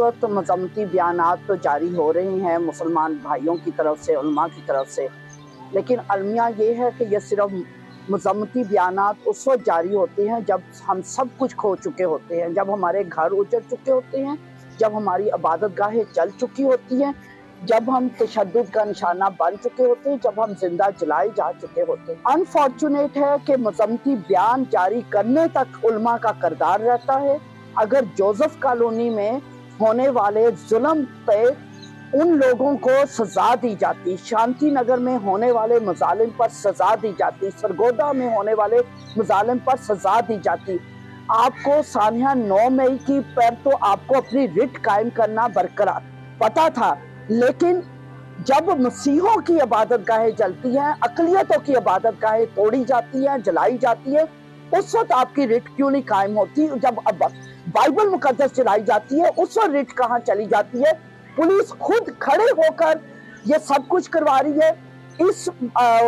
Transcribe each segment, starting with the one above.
वक्त मज़म्मती बयानात तो जारी हो रहे हैं मुसलमान भाइयों की तरफ से, उलमा की तरफ से, लेकिन अलमिया ये है कि ये सिर्फ मज़म्मती बयानात उस वक्त जारी होते हैं जब हम सब कुछ खो चुके होते हैं, जब हमारे घर उजड़ चुके होते हैं, जब हमारी इबादत गाहें जल चुकी होती हैं, जब हम तशद्दुद का निशाना बन चुके होते हैं, जब हम जिंदा जलाए जा चुके होते हैं। अनफॉर्चुनेट है कि मज़म्मती बयान जारी करने तक उलमा का किरदार रहता है। अगर जोसेफ कॉलोनी में होने वाले जुल्म पे उन लोगों को सजा दी जाती, शांति नगर में होने वाले मजालिम पर सजा दी जाती, सरगोदा में होने वाले मजालिम पर सजा दी जाती, आपको सानिया 9 मई की पर तो आपको अपनी रिट कायम करना बरकरार पता था, लेकिन जब मसीहों की इबादत गाहें जलती हैं, अकलियतों की इबादत गाहें तोड़ी जाती हैं, जलाई जाती है, उस वक्त आपकी रिट क्यों नहीं कायम होती? जब अब बाइबल मुकद्दस जलाई जाती है उस वक्त रिट कहाँ चली जाती है? पुलिस खुद खड़े होकर ये सब कुछ करवा रही है। इस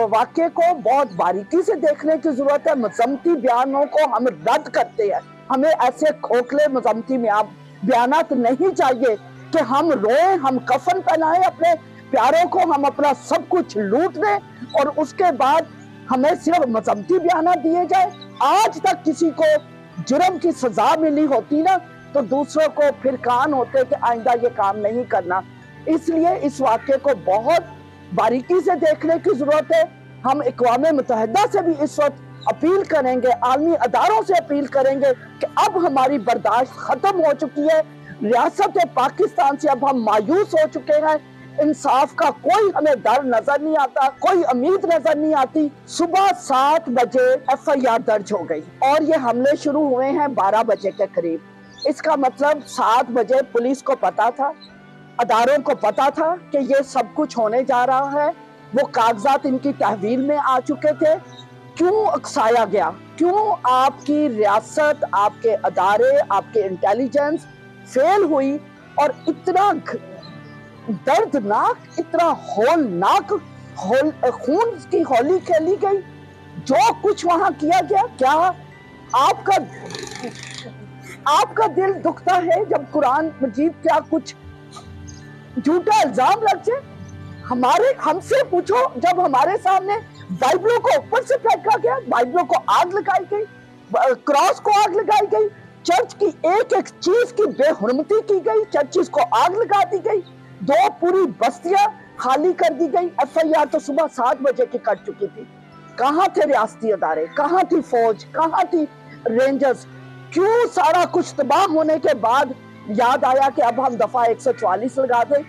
वाक्य को बहुत बारीकी से देखने की जरूरत है। मज़म्मती बयानों को हम रद्द करते हैं। हमें ऐसे खोखले मज़म्मती बयानात नहीं चाहिए कि हम रोएं, हम कफन पहनाएं अपने प्यारों को, हम अपना सब कुछ लूट दें और उसके बाद हमें सिर्फ मज़म्मती बयानात दिए जाए। आज तक किसी को जुर्म की सजा मिली होती ना तो दूसरों को फिर कान होते कि आइंदा ये काम नहीं करना। इसलिए इस वाक्य को बहुत बारीकी से देखने की जरूरत है। हम अक़वाम मुत्तहिदा से भी इस वक्त अपील करेंगे, आलमी अदारों से अपील करेंगे कि अब हमारी बर्दाश्त खत्म हो चुकी है। रियासत पाकिस्तान से अब हम मायूस हो चुके हैं। इंसाफ का कोई हमें डर नजर नहीं आता, कोई उम्मीद नजर नहीं आती। सुबह 7 बजे FIR दर्ज हो गई और ये हमले शुरू हुए हैं 12 बजे के करीब। इसका मतलब 7 बजे पुलिस को पता था, अदारों को पता था कि ये सब कुछ होने जा रहा है। वो कागजात इनकी तहवील में आ चुके थे। क्यों अकसाया गया? क्यों आपकी रियासत, आपके अदारे, आपके इंटेलिजेंस फेल हुई और इतना दर्दनाक, इतना होलनाक खून की होली खेली गई? जो कुछ वहां किया गया, क्या आपका दिल दुखता है जब कुरान मजीद क्या कुछ झूठा इल्जाम लग जाए? हमसे पूछो, जब हमारे सामने बाइबलों को ऊपर से फेंका गया, बाइबलों को आग लगाई गई, क्रॉस को आग लगाई गई, चर्च की एक एक चीज की बेहुरमती की गई, चर्चिस को आग लगा दी गई, 2 पूरी बस्तियां खाली कर दी गई। FIR तो सुबह 7 बजे की कट चुकी थी। कहाँ थे रियासती अदारे? कहाँ थी फौज? कहाँ थी रेंजर्स? क्यों सारा कुछ तबाह होने के बाद याद आया कि अब हम दफा 144 लगा दें?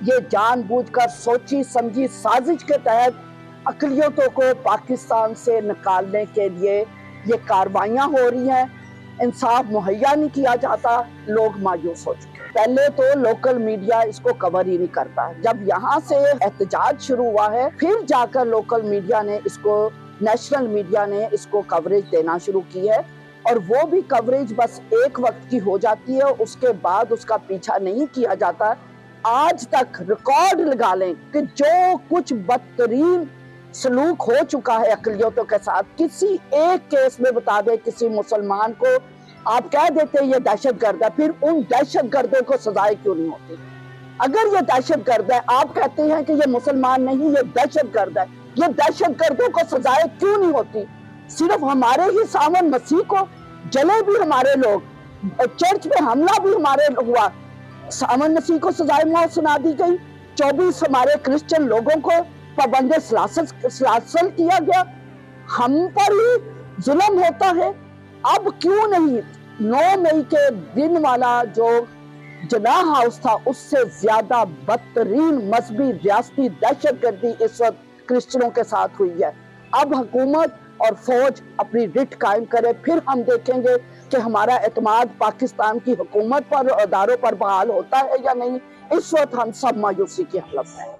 ये जानबूझकर सोची समझी साजिश के तहत अकलियतों को पाकिस्तान से निकालने के लिए ये कार्रवाइयां हो रही हैं। इंसाफ मुहैया नहीं किया जाता, लोग मायूस हो चुके। पहले तो लोकल मीडिया इसको कवर ही नहीं करता। जब यहाँ से एहतजाज शुरू हुआ है, फिर जाकर लोकल मीडिया ने इसको, नेशनल मीडिया ने इसको कवरेज देना शुरू की है और वो भी कवरेज बस एक वक्त की हो जाती है, उसके बाद उसका पीछा नहीं किया जाता। आज तक रिकॉर्ड लगा लें कि जो कुछ बदतरीन सलूक हो चुका है अकलियतों के साथ, किसी एक केस में बता दे किसी मुसलमान को, आप कह देते ये दहशतगर्द है, फिर उन दहशतगर्दों को सजाएं क्यों नहीं होती? अगर ये दहशतगर्द है, आप कहते हैं कि ये मुसलमान नहीं, ये दहशतगर्द है, ये दहशतगर्दों को सजाएं क्यों नहीं होती? सिर्फ हमारे ही सामन मसीह को जले भी हमारे लोग, चर्च में हमला भी हमारे हुआ, सामन मसीह को सजाए मौत सुना दी गई, 24 हमारे क्रिश्चियन लोगों को पाबंदे सलासल किया गया, हम पर ही जुल्म होता है। अब क्यों नहीं 9 मई के दिन वाला जो जनाह हाउस था, उससे ज्यादा बदतरीन मजहबी रियासती दहशतगर्दी इस वक्त क्रिश्चियनों के साथ हुई है। अब हुकूमत और फौज अपनी रिट कायम करे, फिर हम देखेंगे कि हमारा एतमाद पाकिस्तान की हुकूमत पर और अदारों पर बहाल होता है या नहीं। इस वक्त हम सब मायूसी की हालत में हैं।